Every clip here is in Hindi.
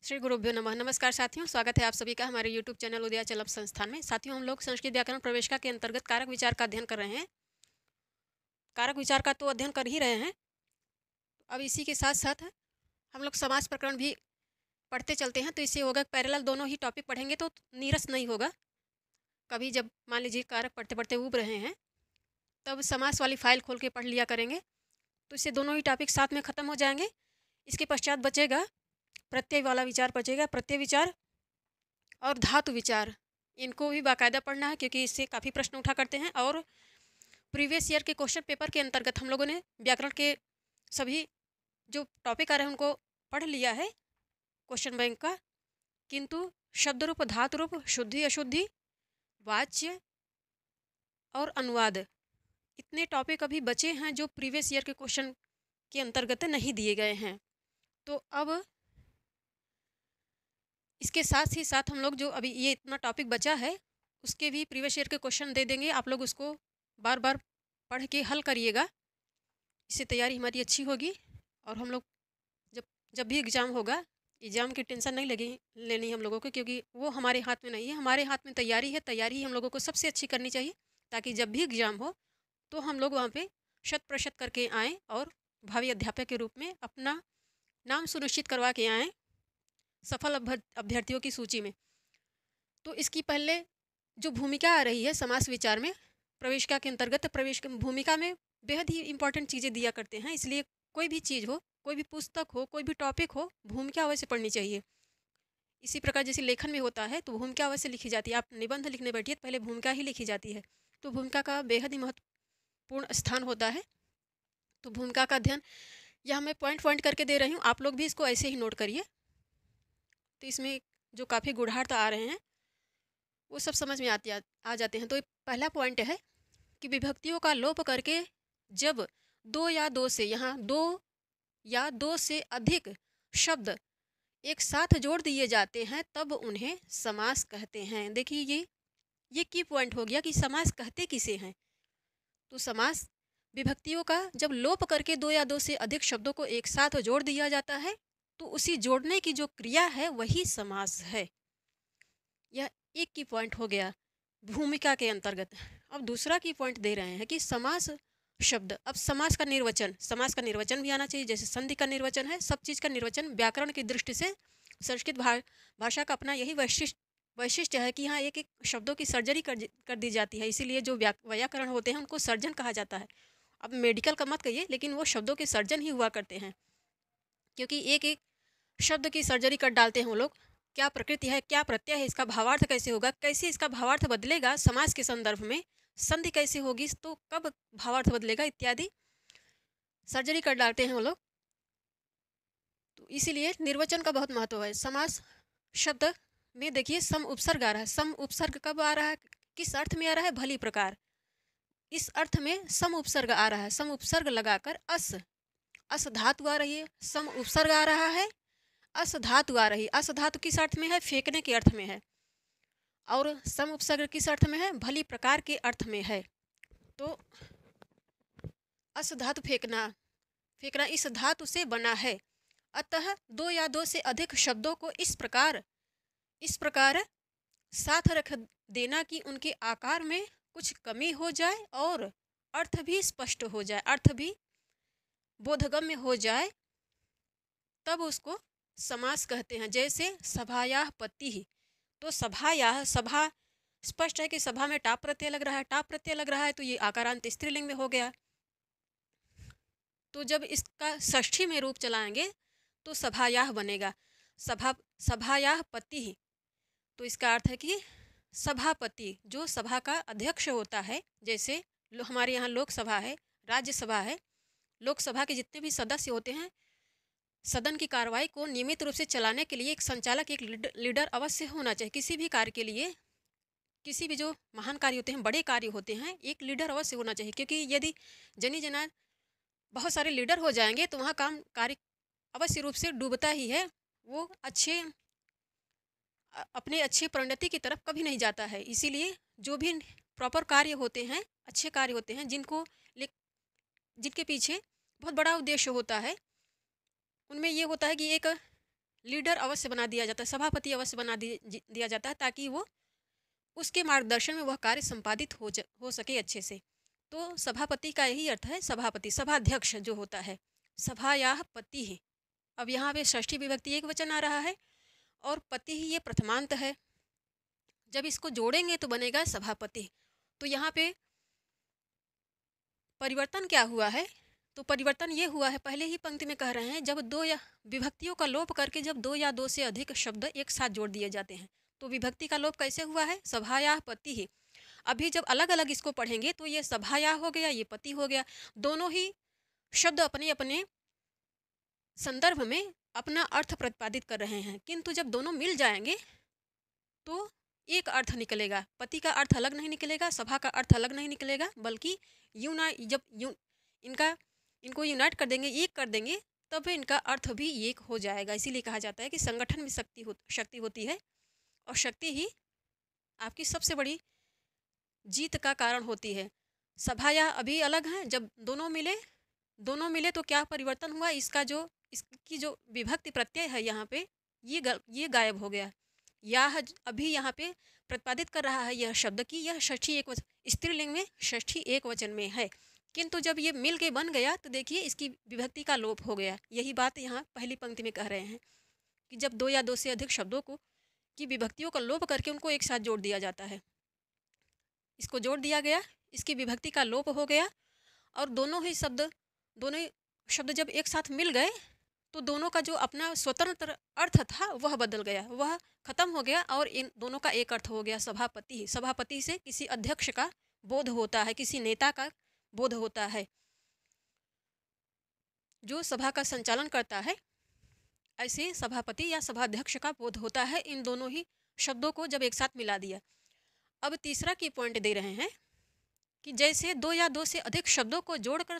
श्री गुरुभ्यो नमः। नमस्कार साथियों, स्वागत है आप सभी का हमारे YouTube चैनल उदयाचल संस्थान में। साथियों, हम लोग संस्कृत व्याकरण प्रवेशिका के अंतर्गत कारक विचार का अध्ययन कर रहे हैं। कारक विचार का तो अध्ययन कर ही रहे हैं, अब इसी के साथ साथ हम लोग समास प्रकरण भी पढ़ते चलते हैं। तो इससे होगा पैरेलल दोनों ही टॉपिक पढ़ेंगे तो नीरस नहीं होगा। कभी जब मान लीजिए कारक पढ़ते पढ़ते ऊब रहे हैं तब समास वाली फाइल खोल के पढ़ लिया करेंगे, तो इससे दोनों ही टॉपिक साथ में ख़त्म हो जाएंगे। इसके पश्चात बचेगा प्रत्यय वाला विचार बचेगा, प्रत्यय विचार और धातु विचार। इनको भी बाकायदा पढ़ना है क्योंकि इससे काफ़ी प्रश्न उठा करते हैं। और प्रीवियस ईयर के क्वेश्चन पेपर के अंतर्गत हम लोगों ने व्याकरण के सभी जो टॉपिक आ रहे हैं उनको पढ़ लिया है क्वेश्चन बैंक का, किंतु शब्द रूप, धातु रूप, शुद्धि अशुद्धि, वाच्य और अनुवाद, इतने टॉपिक अभी बचे हैं जो प्रीवियस ईयर के क्वेश्चन के अंतर्गत नहीं दिए गए हैं। तो अब इसके साथ ही साथ हम लोग जो अभी ये इतना टॉपिक बचा है उसके भी प्रीवियस ईयर के क्वेश्चन दे देंगे। आप लोग उसको बार बार पढ़ के हल करिएगा, इससे तैयारी हमारी अच्छी होगी। और हम लोग जब जब भी एग्ज़ाम होगा, एग्ज़ाम की टेंशन नहीं लगी लेनी हम लोगों को, क्योंकि वो हमारे हाथ में नहीं है। हमारे हाथ में तैयारी है। तैयारी ही हम लोगों को सबसे अच्छी करनी चाहिए ताकि जब भी एग्ज़ाम हो तो हम लोग वहाँ पे 100% करके आएँ और भावी अध्यापक के रूप में अपना नाम सुनिश्चित करवा के आएँ सफल अभ्यर्थियों की सूची में। तो इसकी पहले जो भूमिका आ रही है समास विचार में प्रवेशिका के अंतर्गत, प्रवेश भूमिका में बेहद ही इंपॉर्टेंट चीज़ें दिया करते हैं। इसलिए कोई भी चीज़ हो, कोई भी पुस्तक हो, कोई भी टॉपिक हो, भूमिका अवश्य पढ़नी चाहिए। इसी प्रकार जैसे लेखन में होता है तो भूमिका अवश्य लिखी जाती है। आप निबंध लिखने बैठिए तो पहले भूमिका ही लिखी जाती है। तो भूमिका का बेहद ही महत्वपूर्ण स्थान होता है। तो भूमिका का अध्ययन यह मैं पॉइंट पॉइंट करके दे रही हूँ, आप लोग भी इसको ऐसे ही नोट करिए। तो इसमें जो काफ़ी गुढ़ार्थ आ रहे हैं वो सब समझ में आ जाते हैं। तो पहला पॉइंट है कि विभक्तियों का लोप करके जब दो या दो से, यहाँ दो या दो से अधिक शब्द एक साथ जोड़ दिए जाते हैं तब उन्हें समास कहते हैं। देखिए ये की पॉइंट हो गया कि समास कहते किसे हैं। तो समास विभक्तियों का जब लोप करके दो या दो से अधिक शब्दों को एक साथ जोड़ दिया जाता है तो उसी जोड़ने की जो क्रिया है वही समास है। यह एक की पॉइंट हो गया भूमिका के अंतर्गत। अब दूसरा की पॉइंट दे रहे हैं कि समास शब्द, अब समास का निर्वचन, समास का निर्वचन भी आना चाहिए। जैसे संधि का निर्वचन है, सब चीज़ का निर्वचन व्याकरण की दृष्टि से संस्कृत भाषा का अपना यही वैशिष्ट्य है कि यहाँ एक एक शब्दों की सर्जरी कर दी जाती है। इसीलिए जो व्याकरण होते हैं उनको सर्जन कहा जाता है। अब मेडिकल का मत कहिए, लेकिन वो शब्दों के सर्जन ही हुआ करते हैं, क्योंकि एक एक शब्द की सर्जरी कर डालते हैं वो लोग। क्या प्रकृति है, क्या प्रत्यय है, इसका भावार्थ कैसे होगा, कैसे इसका भावार्थ बदलेगा समास के संदर्भ में, संधि कैसे होगी तो कब भावार्थ बदलेगा, इत्यादि सर्जरी कर डालते हैं वो लोग। तो इसीलिए निर्वचन का बहुत महत्व है। समास शब्द में देखिए सम उपसर्ग आ रहा है। सम उपसर्ग कब आ रहा है, किस अर्थ में आ रहा है, भली प्रकार। इस अर्थ में सम उपसर्ग आ रहा है। सम उपसर्ग लगाकर अस धातु आ रही है, सम उपसर्ग आ रहा है, अस धातु आ रही। अस धातु किस अर्थ में है, फेंकने के अर्थ में है। और सम उपसर्ग किस अर्थ में है, भली प्रकार के अर्थ में है। तो अस धातु फेंकना, फेंकना इस धातु से बना है। अतः दो या दो से अधिक शब्दों को इस प्रकार साथ रख देना कि उनके आकार में कुछ कमी हो जाए और अर्थ भी स्पष्ट हो जाए, अर्थ भी बोधगम्य हो जाए, तब उसको समास कहते हैं। जैसे सभायाः पतिः, तो सभायाः, सभा स्पष्ट है कि सभा में टाप प्रत्यय लग रहा है, टाप प्रत्यय लग रहा है तो ये आकारांत स्त्रीलिंग में हो गया। तो जब इसका षष्ठी में रूप चलाएंगे तो सभायाः बनेगा। सभायाः पतिः, तो इसका अर्थ है कि सभापति जो सभा का अध्यक्ष होता है। जैसे हमारे यहाँ लोकसभा है, राज्यसभा है, लोकसभा के जितने भी सदस्य होते हैं, सदन की कार्रवाई को नियमित रूप से चलाने के लिए एक संचालक, एक लीडर अवश्य होना चाहिए। किसी भी कार्य के लिए, किसी भी जो महान कार्य होते हैं, बड़े कार्य होते हैं, एक लीडर अवश्य होना चाहिए। क्योंकि यदि जनी जना बहुत सारे लीडर हो जाएंगे तो वहाँ कार्य अवश्य रूप से डूबता ही है। वो अपने अच्छे प्रोन्नति की तरफ कभी नहीं जाता है। इसीलिए जो भी प्रॉपर कार्य होते हैं, अच्छे कार्य होते हैं, जिनके पीछे बहुत बड़ा उद्देश्य होता है, उनमें ये होता है कि एक लीडर अवश्य बना दिया जाता है, सभापति अवश्य बना दिया जाता है, ताकि वो उसके मार्गदर्शन में वह कार्य संपादित हो सके अच्छे से। तो सभापति का यही अर्थ है, सभापति, सभाध्यक्ष जो होता है, सभायाः पति है। अब यहाँ पे षष्ठी विभक्ति एक वचन आ रहा है और पति ही ये प्रथमांत है, जब इसको जोड़ेंगे तो बनेगा सभापति। तो यहाँ पे परिवर्तन क्या हुआ है, तो परिवर्तन ये हुआ है, पहले ही पंक्ति में कह रहे हैं, जब दो या विभक्तियों का लोप करके जब दो या दो से अधिक शब्द एक साथ जोड़ दिए जाते हैं, तो विभक्ति का लोप कैसे हुआ है, सभायाः पति ही। अभी जब अलग अलग इसको पढ़ेंगे तो ये सभायाः हो गया, ये पति हो गया, दोनों ही शब्द अपने अपने संदर्भ में अपना अर्थ प्रतिपादित कर रहे हैं, किंतु जब दोनों मिल जाएंगे तो एक अर्थ निकलेगा, पति का अर्थ अलग नहीं निकलेगा, सभा का अर्थ अलग नहीं निकलेगा, बल्कि जब इनको यूनाइट कर देंगे, एक कर देंगे, तब इनका अर्थ भी एक हो जाएगा। इसीलिए कहा जाता है कि संगठन में शक्ति होती है, और शक्ति ही आपकी सबसे बड़ी जीत का कारण होती है। सभाया अभी अलग हैं, जब दोनों मिले तो क्या परिवर्तन हुआ, इसकी जो विभक्ति प्रत्यय है यहाँ पे ये गायब हो गया। यह अभी यहाँ पे प्रतिपादित कर रहा है यह शब्द की यह षष्ठी एक वचन, स्त्रीलिंग में षष्ठी एक वचन में है, किंतु जब ये मिल के बन गया तो देखिए इसकी विभक्ति का लोप हो गया। यही बात यहाँ पहली पंक्ति में कह रहे हैं कि जब दो या दो से अधिक शब्दों की विभक्तियों का लोप करके उनको एक साथ जोड़ दिया जाता है, इसको जोड़ दिया गया, इसकी विभक्ति का लोप हो गया, और दोनों ही शब्द जब एक साथ मिल गए तो दोनों का जो अपना स्वतंत्र अर्थ था वह बदल गया, वह खत्म हो गया, और इन दोनों का एक अर्थ हो गया, सभापति। सभापति से किसी अध्यक्ष का बोध होता है, किसी नेता का बोध होता है, जो सभा का संचालन करता है, ऐसे सभापति या सभाध्यक्ष का बोध होता है। इन दोनों ही शब्दों को जब एक साथ मिला दिया। अब तीसरा की पॉइंट दे रहे हैं कि जैसे दो या दो से अधिक शब्दों को जोड़कर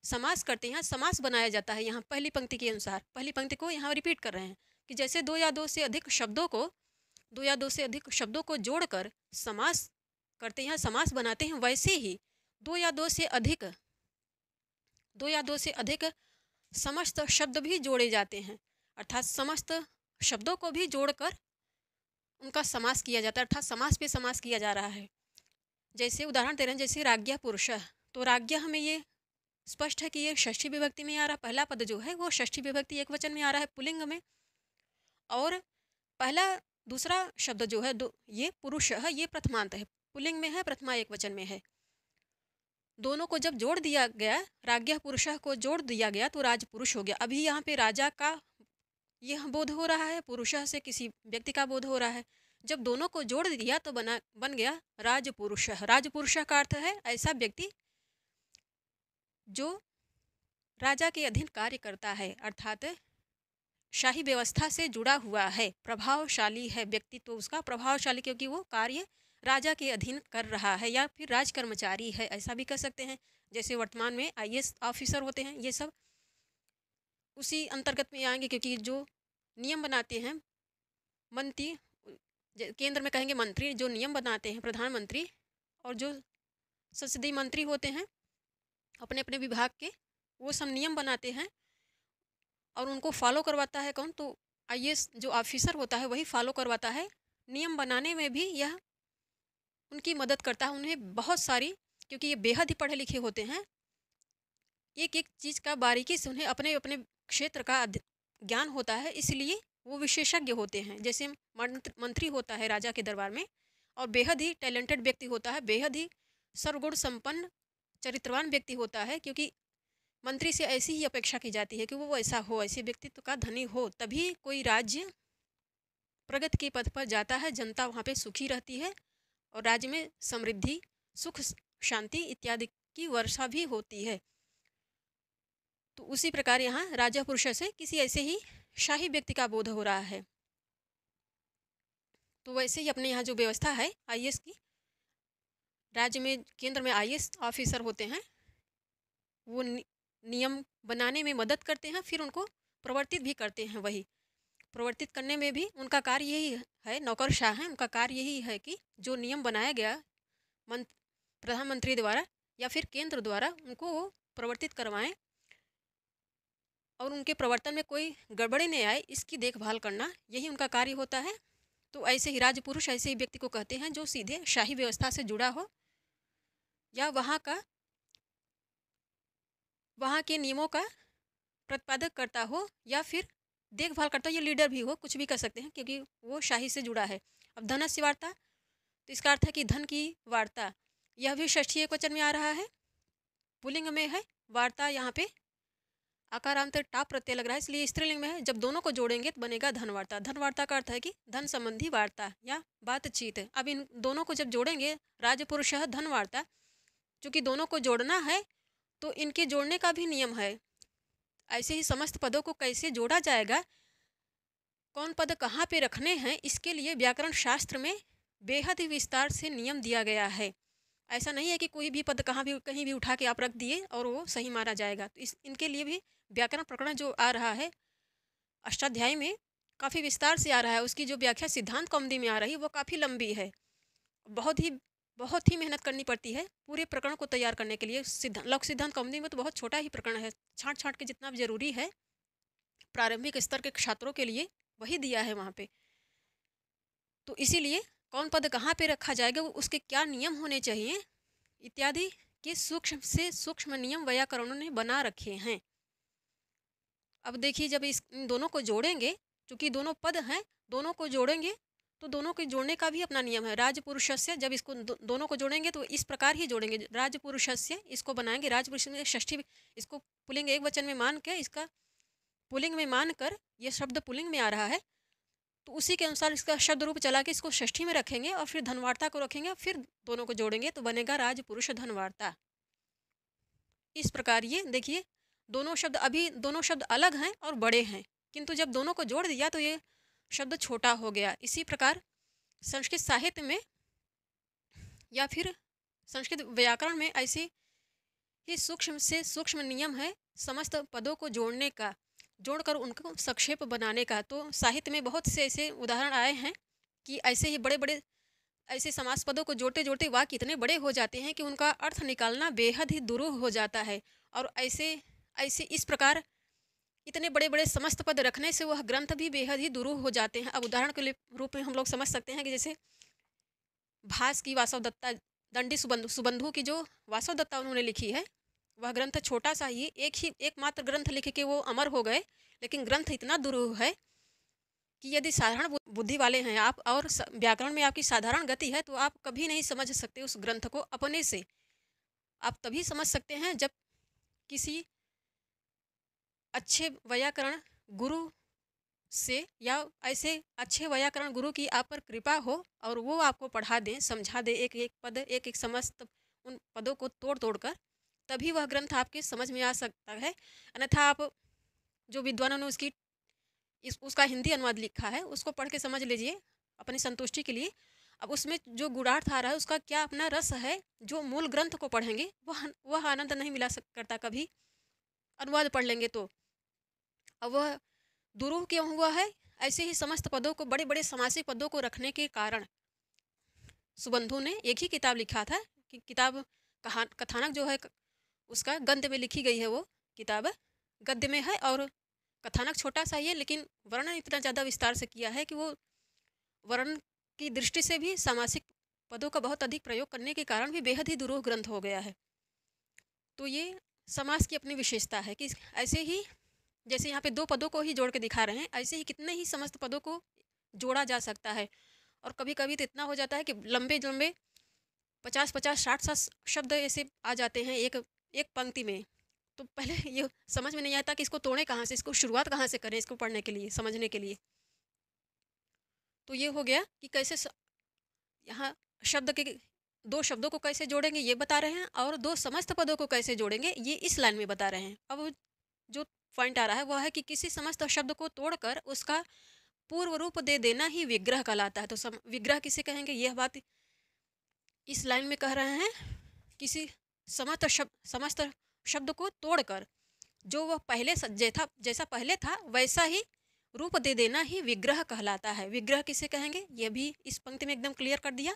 समास करते हैं, समास बनाया जाता है। यहाँ पहली पंक्ति के अनुसार, पहली पंक्ति को यहाँ रिपीट कर रहे हैं कि जैसे दो या दो से अधिक शब्दों को जोड़कर समास करते हैं, समास बनाते हैं, वैसे ही दो या दो से अधिक समस्त शब्द भी जोड़े जाते हैं, अर्थात समस्त शब्दों को भी जोड़कर उनका समास किया जाता है, अर्थात समास पे समास किया जा रहा है। जैसे उदाहरण दे रहे हैं, जैसे राज्ञः पुरुषः, तो राज्ञः हमें ये स्पष्ट है कि ये षष्ठी विभक्ति में आ रहा, पहला पद जो है वो षष्ठी विभक्ति एक वचन में आ रहा है पुल्लिंग में, और दूसरा शब्द जो है ये पुरुषः, ये प्रथमांत है, पुल्लिंग में है, प्रथमा एक वचन में है। दोनों को जब जोड़ दिया गया, राज्ञः पुरुषः को जोड़ दिया गया तो राजपुरुष हो गया। अभी यहाँ पे राजा का यह बोध हो रहा है, पुरुषः से किसी व्यक्ति का बोध हो रहा है। जब दोनों को जोड़ दिया तो बन गया राजपुरुषः। राजपुरुषः का अर्थ है ऐसा व्यक्ति जो राजा के अधीन कार्य करता है, अर्थात शाही व्यवस्था से जुड़ा हुआ है, प्रभावशाली है व्यक्ति, तो उसका प्रभावशाली, क्योंकि वो कार्य राजा के अधीन कर रहा है, या फिर राजकर्मचारी है, ऐसा भी कह सकते हैं। जैसे वर्तमान में IAS ऑफिसर होते हैं, ये सब उसी अंतर्गत में आएंगे, क्योंकि जो नियम बनाते हैं मंत्री, केंद्र में कहेंगे मंत्री, जो नियम बनाते हैं प्रधानमंत्री, और जो संसदीय मंत्री होते हैं अपने अपने विभाग के, वो सब नियम बनाते हैं और उनको फॉलो करवाता है कौन, तो IAS जो ऑफिसर होता है वही फॉलो करवाता है। नियम बनाने में भी यह उनकी मदद करता है, उन्हें बहुत सारी, क्योंकि ये बेहद ही पढ़े लिखे होते हैं, एक एक चीज़ का बारीकी से उन्हें अपने अपने क्षेत्र का ज्ञान होता है, इसलिए वो विशेषज्ञ होते हैं। जैसे मंत्री होता है राजा के दरबार में, और बेहद ही टैलेंटेड व्यक्ति होता है, बेहद ही सर्वगुण संपन्न चरित्रवान व्यक्ति होता है, क्योंकि मंत्री से ऐसी ही अपेक्षा की जाती है कि वो ऐसा हो, ऐसे व्यक्तित्व का धनी हो, तभी कोई राज्य प्रगति के पथ पर जाता है, जनता वहाँ पे सुखी रहती है, और राज्य में समृद्धि, सुख, शांति इत्यादि की वर्षा भी होती है। तो उसी प्रकार यहाँ राजा पुरुष से किसी ऐसे ही शाही व्यक्ति का बोध हो रहा है। तो वैसे ही अपने यहाँ जो व्यवस्था है IAS की, राज्य में केंद्र में IAS ऑफिसर होते हैं, वो नियम बनाने में मदद करते हैं, फिर उनको प्रवर्तित भी करते हैं। वही प्रवर्तित करने में भी उनका कार्य यही है, नौकरशाह हैं, उनका कार्य यही है कि जो नियम बनाया गया प्रधानमंत्री द्वारा या फिर केंद्र द्वारा, उनको वो प्रवर्तित करवाएं, और उनके प्रवर्तन में कोई गड़बड़ी नहीं आए, इसकी देखभाल करना, यही उनका कार्य होता है। तो ऐसे ही राजपुरुष ऐसे ही व्यक्ति को कहते हैं जो सीधे शाही व्यवस्था से जुड़ा हो या वहाँ के नियमों का प्रतिपादक करता हो या फिर देखभाल करता हो, या लीडर भी हो, कुछ भी कर सकते हैं क्योंकि वो शाही से जुड़ा है। अब धनस्य वार्ता, तो इसका अर्थ है कि धन की वार्ता, यह भी षष्ठी एकवचन में आ रहा है, पुल्लिंग में है। वार्ता यहाँ पे आकारांत टाप प्रत्यय लग रहा है, इसलिए स्त्रीलिंग में है। जब दोनों को जोड़ेंगे तो बनेगा धनवार्ता। धनवार्ता का अर्थ है कि धन संबंधी वार्ता या बातचीत। अब इन दोनों को जब जोड़ेंगे, राजपुरुष धनवार्ता, चूँकि दोनों को जोड़ना है तो इनके जोड़ने का भी नियम है। ऐसे ही समस्त पदों को कैसे जोड़ा जाएगा, कौन पद कहाँ पे रखने हैं, इसके लिए व्याकरण शास्त्र में बेहद ही विस्तार से नियम दिया गया है। ऐसा नहीं है कि कोई भी पद कहीं भी उठा के आप रख दिए और वो सही माना जाएगा। तो इनके लिए भी व्याकरण प्रकरण जो आ रहा है अष्टाध्यायी में, काफ़ी विस्तार से आ रहा है। उसकी जो व्याख्या सिद्धांत कौमुदी में आ रही है वो काफ़ी लंबी है, बहुत ही मेहनत करनी पड़ती है पूरे प्रकरण को तैयार करने के लिए। लौक सिद्धांत कौमुदी में तो बहुत छोटा ही प्रकरण है, छाँट के जितना भी जरूरी है प्रारंभिक स्तर के छात्रों के लिए वही दिया है वहाँ पे। तो इसीलिए कौन पद कहाँ पे रखा जाएगा, उसके क्या नियम होने चाहिए इत्यादि के सूक्ष्म से सूक्ष्म नियम व्याकरणों ने बना रखे हैं। अब देखिए, जब इन दोनों को जोड़ेंगे, चूँकि दोनों पद हैं, दोनों को जोड़ेंगे तो दोनों के जोड़ने का भी अपना नियम है। राजपुरुषस्य, जब इसको दोनों को जोड़ेंगे तो इस प्रकार ही जोड़ेंगे। राजपुरुषस्य इसको बनाएंगे, राजपुरुष में षष्ठी, इसको पुल्लिंग एक वचन में मान के, इसका पुल्लिंग में मान कर, यह शब्द पुल्लिंग में आ रहा है तो उसी के अनुसार इसका शब्द रूप चला के इसको षष्ठी में रखेंगे और फिर धनवार्ता को रखेंगे, फिर दोनों को जोड़ेंगे तो बनेगा राजपुरुष धनवार्ता। इस प्रकार ये देखिए, दोनों शब्द अलग हैं और बड़े हैं, किंतु जब दोनों को जोड़ दिया तो ये शब्द छोटा हो गया। इसी प्रकार संस्कृत साहित्य में या फिर संस्कृत व्याकरण में ऐसे ही सूक्ष्म से सूक्ष्म नियम है समस्त पदों को जोड़ने का, जोड़कर उनको संक्षेप बनाने का। तो साहित्य में बहुत से ऐसे उदाहरण आए हैं कि ऐसे ही बड़े बड़े ऐसे समास पदों को जोड़ते जोड़ते वाक्य इतने बड़े हो जाते हैं कि उनका अर्थ निकालना बेहद ही दुरूह हो जाता है। और ऐसे इस प्रकार इतने बड़े बड़े समस्त पद रखने से वह ग्रंथ भी बेहद ही दुरूह हो जाते हैं। अब उदाहरण के रूप में हम लोग समझ सकते हैं कि जैसे भास की वासवदत्ता, दंडी सुबंधु की जो वासवदत्ता उन्होंने लिखी है, वह ग्रंथ छोटा सा ही एकमात्र ग्रंथ लिख के वो अमर हो गए, लेकिन ग्रंथ इतना दुरूह है कि यदि साधारण बुद्धि वाले हैं आप और व्याकरण में आपकी साधारण गति है तो आप कभी नहीं समझ सकते उस ग्रंथ को अपने से। आप तभी समझ सकते हैं जब किसी अच्छे व्याकरण गुरु से या ऐसे अच्छे व्याकरण गुरु की आप पर कृपा हो और वो आपको पढ़ा दें, समझा दे, एक एक पद, एक एक समस्त उन पदों को तोड़ तोड़ कर, तभी वह ग्रंथ आपके समझ में आ सकता है। अन्यथा आप जो विद्वानों ने उसका हिंदी अनुवाद लिखा है उसको पढ़ के समझ लीजिए अपनी संतुष्टि के लिए। अब उसमें जो गुणार्थ आ रहा है उसका क्या अपना रस है, जो मूल ग्रंथ को पढ़ेंगे वह आनंद नहीं मिला करता कभी अनुवाद पढ़ लेंगे तो। अब वह दुरूह क्यों हुआ है? ऐसे ही समस्त पदों को, बड़े बड़े समासिक पदों को रखने के कारण सुबंधु ने एक ही किताब लिखा था कि किताब कथानक जो है उसका गद्य में लिखी गई है, वो किताब गद्य में है और कथानक छोटा सा ही है, लेकिन वर्णन इतना ज़्यादा विस्तार से किया है कि वो वर्णन की दृष्टि से भी समासिक पदों का बहुत अधिक प्रयोग करने के कारण भी बेहद ही दुरूह ग्रंथ हो गया है। तो ये समास की अपनी विशेषता है कि ऐसे ही जैसे यहाँ पे दो पदों को ही जोड़ के दिखा रहे हैं, ऐसे ही कितने ही समस्त पदों को जोड़ा जा सकता है। और कभी कभी तो इतना हो जाता है कि लंबे लंबे 50-50, 60 शब्द ऐसे आ जाते हैं एक पंक्ति में। तो पहले ये समझ में नहीं आता कि इसको तोड़ें कहाँ से, इसको शुरुआत कहाँ से करें, इसको पढ़ने के लिए, समझने के लिए। तो ये हो गया कि कैसे यहाँ शब्द के दो शब्दों को कैसे जोड़ेंगे ये बता रहे हैं, और दो समस्त पदों को कैसे जोड़ेंगे ये इस लाइन में बता रहे हैं। अब जो पॉइंट आ रहा है वह है कि किसी समस्त शब्द को तोड़कर उसका पूर्व रूप दे देना ही विग्रह कहलाता है। तो विग्रह किसे कहेंगे, यह बात इस लाइन में कह रहे हैं। किसी समस्त शब्द को तोड़कर जो वह पहले जैसा पहले था वैसा ही रूप दे देना ही विग्रह कहलाता है। विग्रह किसे कहेंगे यह भी इस पंक्ति में एकदम क्लियर कर दिया।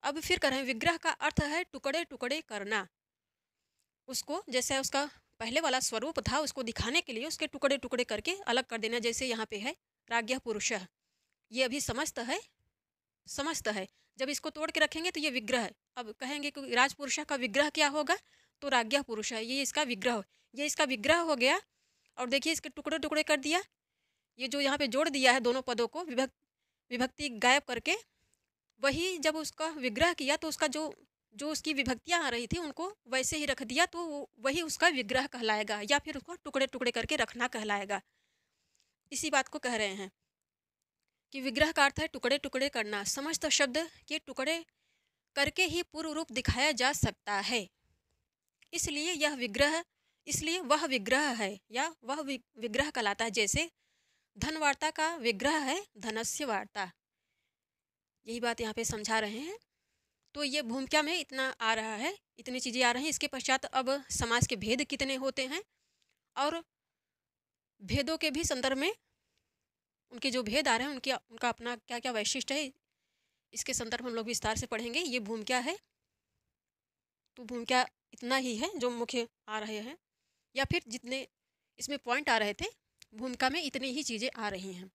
अब फिर कह रहे हैं विग्रह का अर्थ है टुकड़े टुकड़े करना, उसको जैसे उसका पहले वाला स्वरूप था उसको दिखाने के लिए उसके टुकड़े टुकड़े करके अलग कर देना। जैसे यहाँ पे है राज्ञः पुरुषः, ये अभी समस्त है, समस्त है। जब इसको तोड़ के रखेंगे तो ये विग्रह है। अब कहेंगे कि राजपुरुषः का विग्रह क्या होगा, तो राज्ञः पुरुषः, ये इसका विग्रह, ये इसका विग्रह हो गया। और देखिए इसके टुकड़े टुकड़े कर दिया, ये जो यहाँ पे जोड़ दिया है दोनों पदों को विभक्ति गायब करके, वही जब उसका विग्रह किया तो उसका जो जो उसकी विभक्तियाँ आ रही थी उनको वैसे ही रख दिया, तो वही उसका विग्रह कहलाएगा, या फिर उसको टुकड़े टुकड़े करके रखना कहलाएगा। इसी बात को कह रहे हैं कि विग्रह का अर्थ है टुकड़े टुकड़े करना। समस्त शब्द के टुकड़े करके ही पूर्व रूप दिखाया जा सकता है, इसलिए यह विग्रह, इसलिए वह विग्रह है या वह विग्रह कहलाता है। जैसे धन वार्ता का विग्रह है धनस्य वार्ता, यही बात यहाँ पे समझा रहे हैं। तो ये भूमिका में इतना आ रहा है, इतनी चीज़ें आ रही हैं। इसके पश्चात अब समास के भेद कितने होते हैं और भेदों के भी संदर्भ में उनके जो भेद आ रहे हैं उनका अपना क्या क्या वैशिष्ट्य है, इसके संदर्भ हम लोग विस्तार से पढ़ेंगे। ये भूमिका है, तो भूमिका इतना ही है जो मुख्य आ रहे हैं, या फिर जितने इसमें पॉइंट आ रहे थे भूमिका में इतनी ही चीज़ें आ रही हैं।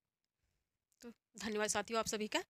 तो धन्यवाद साथियों आप सभी का।